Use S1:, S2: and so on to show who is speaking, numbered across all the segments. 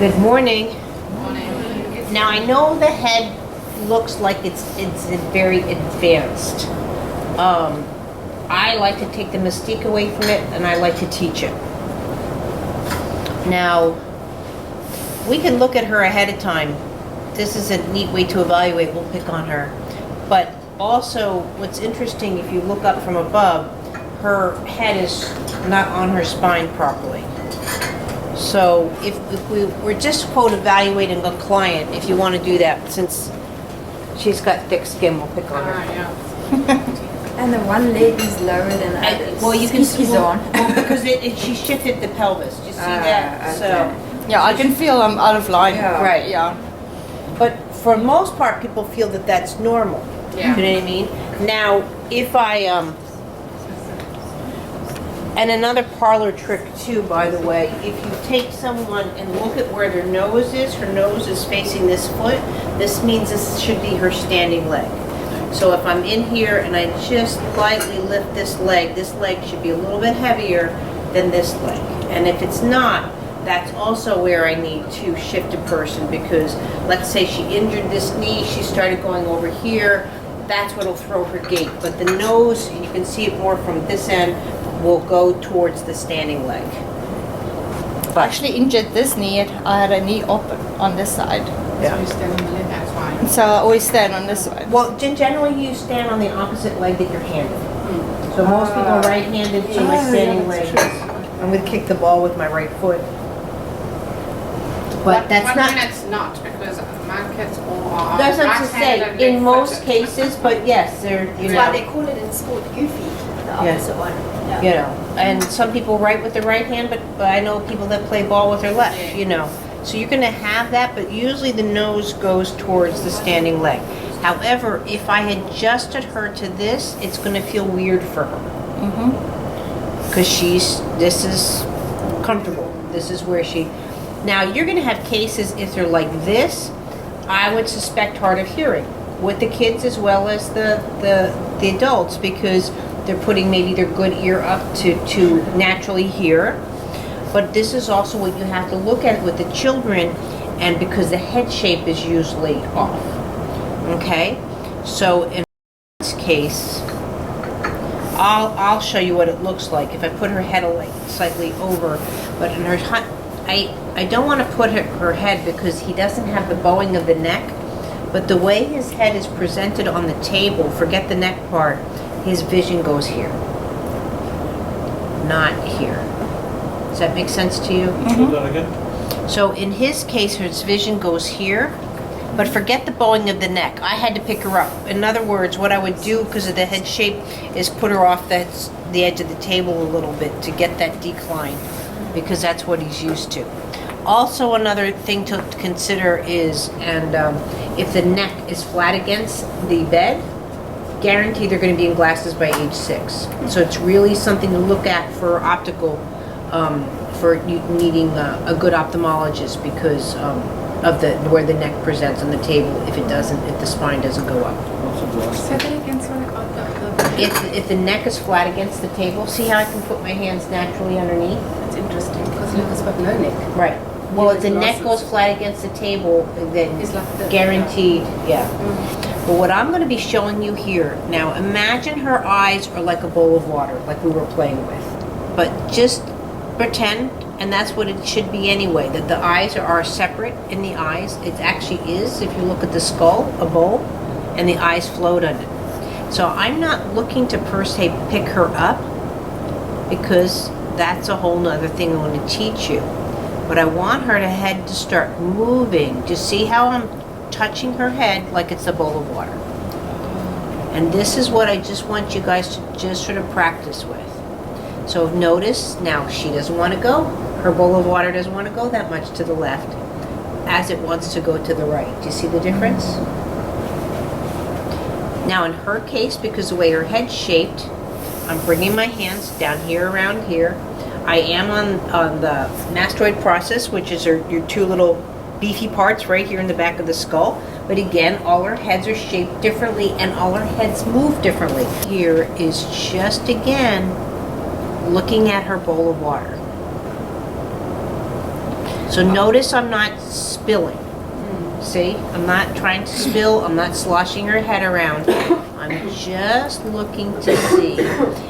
S1: Good morning.
S2: Morning.
S1: Now I know the head looks like it's very advanced. I like to take the mystique away from it, and I like to teach it. Now, we can look at her ahead of time. This is a neat way to evaluate. We'll pick on her. But also, what's interesting, if you look up from above, her head is not on her spine properly. So if we're just, quote, evaluating a client, if you want to do that, since she's got thick skin, we'll pick on her.
S2: Yeah.
S3: And the one leg is lower than others.
S1: Well, you can see
S3: on.
S1: because she shifted the pelvis. Do you see that?
S3: Okay.
S1: So,
S4: Yeah, I can feel I'm out of line.
S3: Yeah.
S1: right.
S4: Yeah.
S1: But for the most part, people feel that that's normal.
S2: Yeah.
S1: Do you know what I mean? Now, if I and another parlor trick too, by the way, if you take someone and look at where their nose is, her nose is facing this foot, this means this should be her standing leg. So if I'm in here and I just lightly lift this leg should be a little bit heavier than this leg. And if it's not, that's also where I need to shift a person, because let's say she injured this knee, she started going over here, that's what'll throw her gait. But the nose, and you can see it more from this end, will go towards the standing leg.
S4: I actually injured this knee. I had a knee up on this side.
S2: So you stand on the leg, that's fine.
S4: So I always stand on this side.
S1: Well, generally you stand on the opposite leg that you're handed. So most people are right-handed, so my standing leg is, I'm going to kick the ball with my right foot. But that's
S2: But
S1: not,
S2: when it's not, because my kids all are
S1: that's not to
S2: right-handed and
S1: say, in most
S2: big-footed.
S1: cases, but yes, they're, you
S3: That's why
S1: know,
S3: they call it in sport goofy, the
S1: Yeah.
S3: opposite one. Yeah.
S1: you know, and some people write with their right hand, but I know people that play ball with their left,
S2: Yeah.
S1: you know. So you're going to have that, but usually the nose goes towards the standing leg. However, if I adjusted her to this, it's going to feel weird for her. Because this is comfortable. This is where now you're going to have cases, if they're like this, I would suspect hard of hearing with the kids as well as the adults, because they're putting maybe their good ear up to naturally hear. But this is also what you have to look at with the children, and because the head shape is usually off. Okay? So in this case, I'll show you what it looks like if I put her head slightly over, but in her I don't want to put her head because he doesn't have the bowing of the neck, but the way his head is presented on the table, forget the neck part, his vision goes here, not here. Does that make sense to you?
S5: Do that again?
S1: So in his case, his vision goes here, but forget the bowing of the neck. I had to pick her up. In other words, what I would do, because of the head shape, is put her off the edge of the table a little bit to get that decline, because that's what he's used to. Also, another thing to consider is, if the neck is flat against the bed, guaranteed they're going to be in glasses by age 6. So it's really something to look at for optical, for you needing a good ophthalmologist, because of where the neck presents on the table. If the spine doesn't go up.
S5: What's a glass?
S2: Say that again, sorry.
S1: If the neck is flat against the table, see how I can put my hands naturally underneath?
S2: That's interesting, because Lucas got no neck.
S1: Right. Well,
S2: Yeah,
S1: if the
S2: his
S1: neck
S2: glasses.
S1: goes flat against the table, then
S2: It's like this,
S1: guaranteed, yeah. But what I'm going to be showing you here, now imagine her eyes are like a bowl of water, like we were playing with. But just pretend, and that's what it should be anyway, that the eyes are separate in the eyes. It actually is, if you look at the skull, a bowl, and the eyes float on it. So I'm not looking to per se pick her up, because that's a whole nother thing I want to teach you. But I want her head to start moving. Just see how I'm touching her head like it's a bowl of water. And this is what I just want you guys to just sort of practice with. So notice, now she doesn't want to go. Her bowl of water doesn't want to go that much to the left, as it wants to go to the right. Do you see the difference? Now in her case, because the way her head's shaped, I'm bringing my hands down here around here. I am on the mastoid process, which is your two little beefy parts right here in the back of the skull. But again, all our heads are shaped differently and all our heads move differently. Here is just again looking at her bowl of water. So notice I'm not spilling. See, I'm not trying to spill, I'm not sloshing her head around. I'm just looking to see.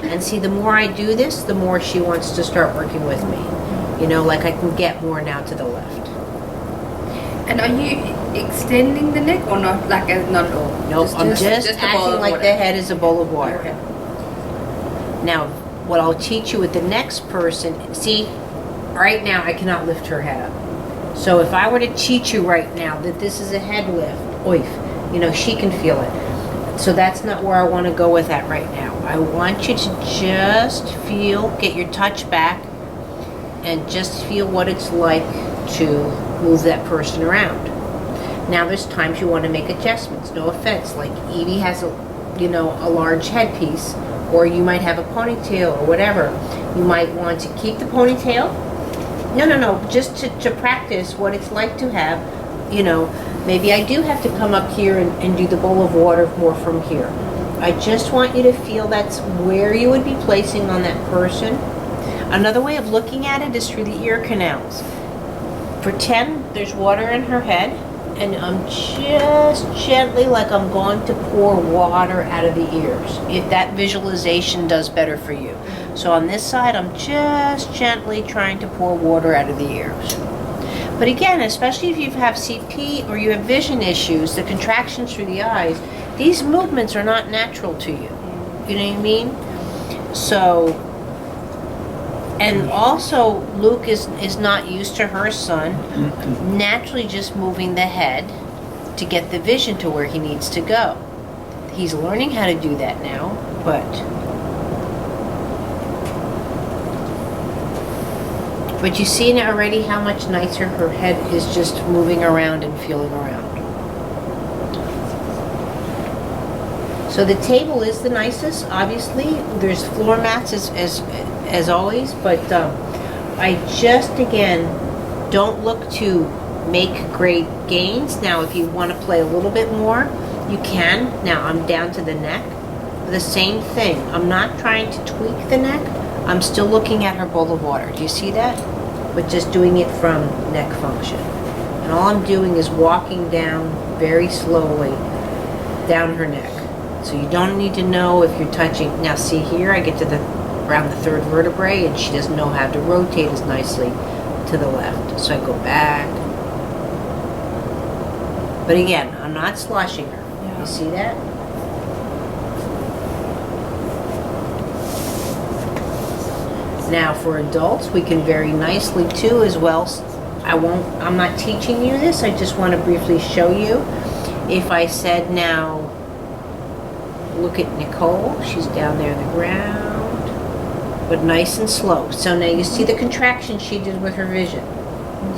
S1: And see, the more I do this, the more she wants to start working with me. You know, like I can get more now to the left.
S3: And are you extending the neck or not? Like not at all?
S1: Nope, I'm just
S3: a bowl
S1: acting
S3: of
S1: like
S3: water.
S1: the head is a bowl of water.
S3: Okay.
S1: Now, what I'll teach you with the next person, see, right now I cannot lift her head up. So if I were to teach you right now that this is a head lift, oif, you know, she can feel it. So that's not where I want to go with that right now. I want you to just feel, get your touch back, and just feel what it's like to move that person around. Now there's times you want to make adjustments, no offense, like Evie has a large headpiece, or you might have a ponytail or whatever. You might want to keep the ponytail. No, just to practice what it's like to have, maybe I do have to come up here and do the bowl of water more from here. I just want you to feel that's where you would be placing on that person. Another way of looking at it is through the ear canals. Pretend there's water in her head, and I'm just gently, like I'm going to pour water out of the ears, if that visualization does better for you. So on this side, I'm just gently trying to pour water out of the ears. But again, especially if you have CP or you have vision issues, the contractions through the eyes, these movements are not natural to you. You know what I mean? So, and also Luke is not used to her son naturally just moving the head to get the vision to where he needs to go. He's learning how to do that now, But you see now already how much nicer her head is just moving around and feeling around. So the table is the nicest, obviously. There's floor mats as always, but I just, again, don't look to make great gains. Now, if you want to play a little bit more, you can. Now, I'm down to the neck. The same thing. I'm not trying to tweak the neck. I'm still looking at her bowl of water. Do you see that? But just doing it from neck function. And all I'm doing is walking down very slowly down her neck. So you don't need to know if you're touching. Now see here, I get to around the third vertebrae, and she doesn't know how to rotate as nicely to the left. So I go back. But again, I'm not sloshing her. Yeah. You see that? Now for adults, we can very nicely too as well. I'm not teaching you this, I just want to briefly show you. If I said now, look at Nicole, she's down there on the ground, but nice and slow. So now you see the contraction she did with her vision.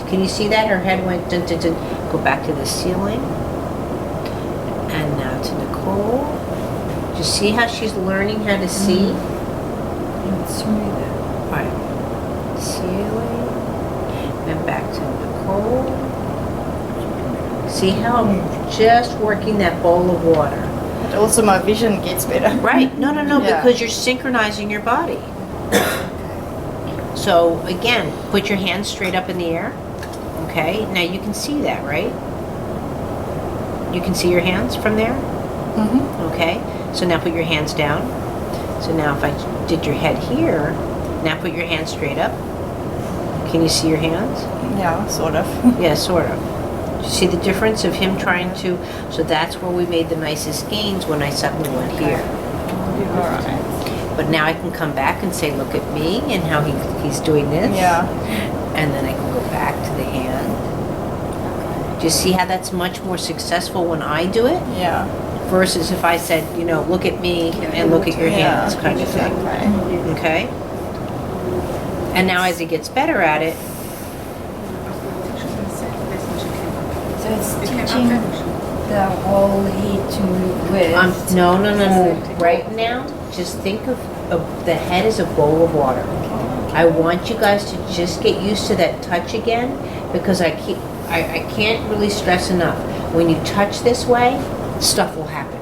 S1: Can you see that? Her head went dun, dun, dun. Go back to the ceiling. And now to Nicole. Do you see how she's learning how to see?
S3: It's really
S1: Right. Ceiling. And back to Nicole. See how I'm just working that bowl of water.
S4: But also my vision gets better.
S1: Right. No,
S4: Yeah.
S1: because you're synchronizing your body. So again, put your hands straight up in the air. Okay. Now you can see that, right? You can see your hands from there?
S4: Mm-hmm.
S1: Okay. So now put your hands down. So now if I did your head here, now put your hands straight up. Can you see your hands?
S4: Yeah, sort of.
S1: Yeah, sort of. You see the difference of him trying to, so that's where we made the nicest gains when I suddenly went here.
S4: Alright.
S1: But now I can come back and say, look at me and how he's doing this.
S4: Yeah.
S1: And then I can go back to the hand. Do you see how that's much more successful when I do it?
S4: Yeah.
S1: Versus if I said, look at me and look at your hands kind of thing.
S4: Okay.
S1: Okay? And now as he gets better at it,
S3: So it's teaching the whole head to move with.
S1: no. Right now, just think of the head as a bowl of water. I want you guys to just get used to that touch again, because I can't really stress enough. When you touch this way, stuff will happen.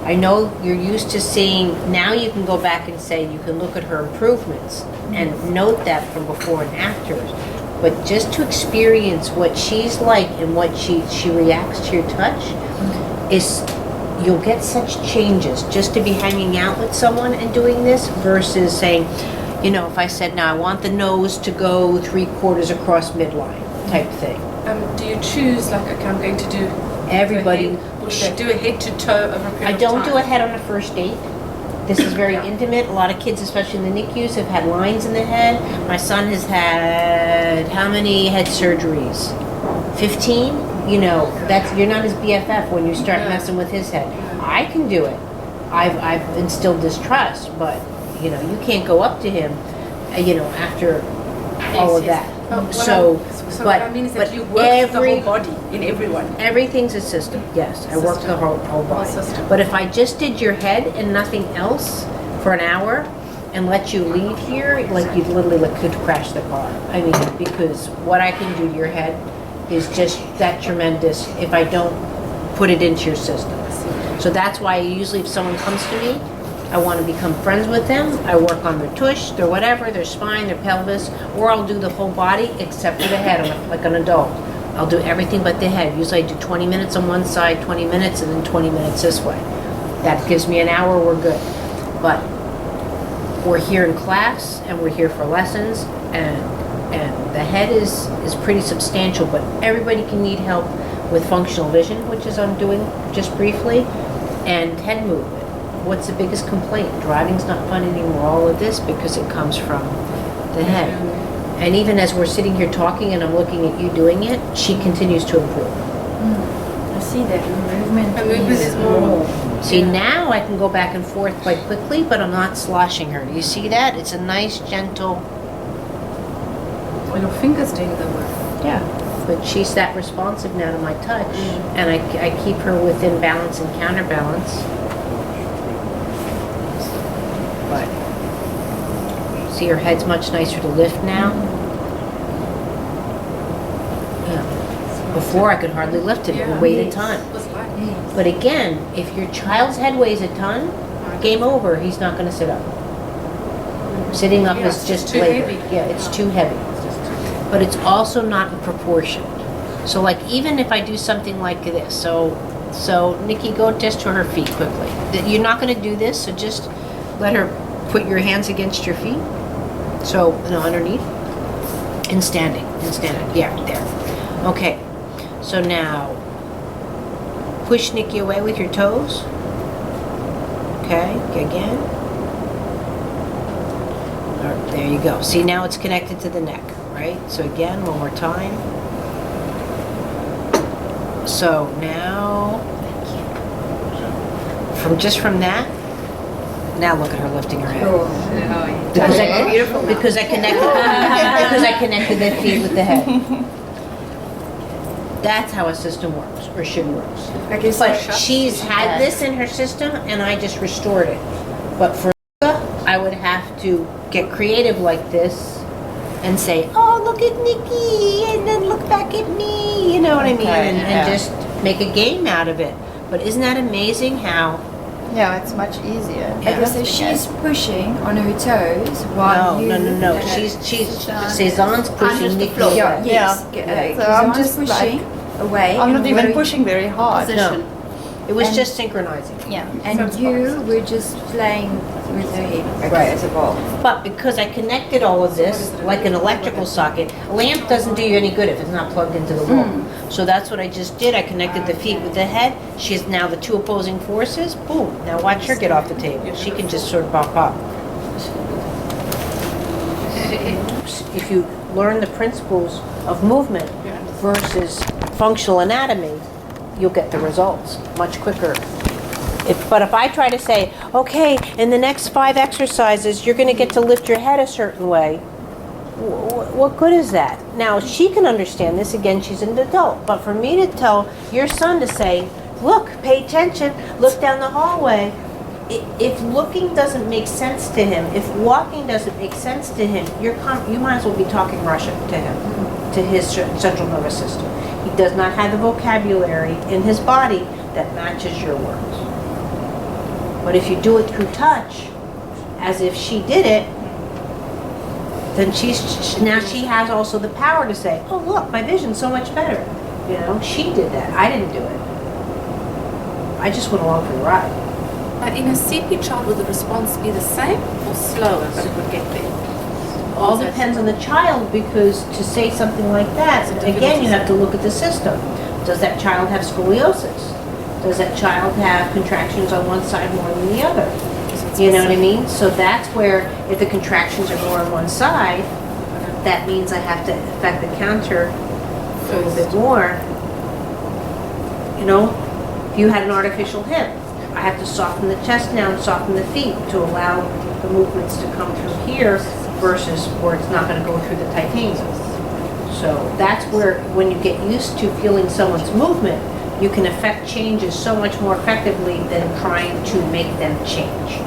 S1: I know you're used to seeing, now you can go back and say, you can look at her improvements and note that from before and after. but just to experience what she's like and what she reacts to your touch is, you'll get such changes just to be hanging out with someone and doing this versus saying, you know, if I said, now I want the nose to go 3/4 across midline type thing.
S2: Do you choose, like, okay, I'm going to do
S1: Everybody,
S2: a head, or should I do a head to toe over a period
S1: I
S2: of
S1: don't
S2: time?
S1: do a head on a first date. This is very
S2: Yeah.
S1: intimate. A lot of kids, especially in the NICUs, have had lines in the head. My son has had how many head surgeries? 15? You know, that's, you're not his BFF when you start
S2: Yeah.
S1: messing with his head. I can do it. I've instilled distrust, but you know, you can't go up to him, you know, after all of that.
S2: But what
S1: So
S2: what I mean is that you work the whole body in everyone.
S1: Everything's a system, yes. I work the
S2: System.
S1: whole body.
S2: System.
S1: But if I just did your head and nothing else for an hour and let you leave here, like you literally could crash the car. I mean, because what I can do to your head is just that tremendous if I don't put it into your system. So that's why usually if someone comes to me, I want to become friends with them. I work on their tush, their whatever, their spine, their pelvis, or I'll do the whole body except for the head, like an adult. I'll do everything but the head. Usually I do 20 minutes on one side, 20 minutes, and then 20 minutes this way. That gives me an hour, we're good. But we're here in class, and we're here for lessons, and the head is pretty substantial, but everybody can need help with functional vision, which is I'm doing just briefly, and head movement. What's the biggest complaint? Driving's not fun anymore, all of this, because it comes from the head. And even as we're sitting here talking and I'm looking at you doing it, she continues to improve.
S3: I see that movement.
S2: The movement is more.
S1: See, now I can go back and forth quite quickly, but I'm not sloshing her. Do you see that? It's a nice, gentle...
S2: Or your fingers doing the work.
S1: Yeah. But she's that responsive now to my touch, and I keep her within balance and counterbalance. But see, her head's much nicer to lift now. Yeah. Before I could hardly lift it, it would weigh a ton.
S2: Was like,
S1: But again, if your child's head weighs a ton, game over. He's not going to sit up. Sitting up
S2: Yeah,
S1: is
S2: it's
S1: just
S2: too
S1: labor.
S2: heavy.
S1: Yeah, it's too heavy. But it's also not in proportion. So like even if I do something like this, so Nikki, go just to her feet quickly. You're not going to do this, so just let her put your hands against your feet. So no, underneath. And standing. Yeah, there. Okay. So now push Nikki away with your toes. Okay, again. All right, there you go. See, now it's connected to the neck, right? So again, one more time. So now, from that, now look at her lifting her head. Because I connected the feet with the head. That's how a system works, or should work. But she's had this in her system, and I just restored it. But for I would have to get creative like this and say, oh, look at Nikki, and then look back at me, you know what I mean?
S4: Okay,
S1: And
S4: yeah.
S1: just make a game out of it. But isn't that amazing how...
S4: Yeah, it's much easier.
S3: Okay, so she's pushing on her toes while you...
S1: No. She's Cezanne's pushing Nikki away.
S3: Yeah, yes.
S4: Yeah. So
S3: Cezanne's
S4: I'm just
S3: pushing away.
S4: I'm not
S3: and
S4: even
S3: very-
S4: pushing very hard.
S1: No, it was
S3: And-
S1: just synchronizing.
S4: Yeah.
S3: And you were just playing with her head. Okay,
S1: Right.
S3: as a ball.
S1: But because I connected all of this, like an electrical socket, a lamp doesn't do you any good if it's not plugged into the wall. So that's what I just did. I connected the feet with the head. She has now the two opposing forces. Boom. Now watch her get off the table. She can just sort of pop up. If you learn the principles of movement versus functional anatomy, you'll get the results much quicker. But if I try to say, okay, in the next 5 exercises, you're going to get to lift your head a certain way, what good is that? Now, she can understand this. Again, she's an adult. But for me to tell your son to say, look, pay attention, look down the hallway, if looking doesn't make sense to him, if walking doesn't make sense to him, you might as well be talking Russian to him, to his central nervous system. He does not have the vocabulary in his body that matches your words. But if you do it through touch, as if she did it, then now she has also the power to say, oh look, my vision's so much better. You know, she did that. I didn't do it. I just went along for the ride.
S2: But in a CP child, would the response be the same or slower, but it would get there?
S1: All depends on the child, because to say something like that, again, you have to look at the system. Does that child have scoliosis? Does that child have contractions on one side more than the other? You know what I mean? So that's where, if the contractions are more on one side, that means I have to affect the counter a little bit more. You know, if you had an artificial hip, I have to soften the chest now and soften the feet to allow the movements to come through here versus where it's not going to go through the titanium. So that's where, when you get used to feeling someone's movement, you can affect changes so much more effectively than trying to make them change.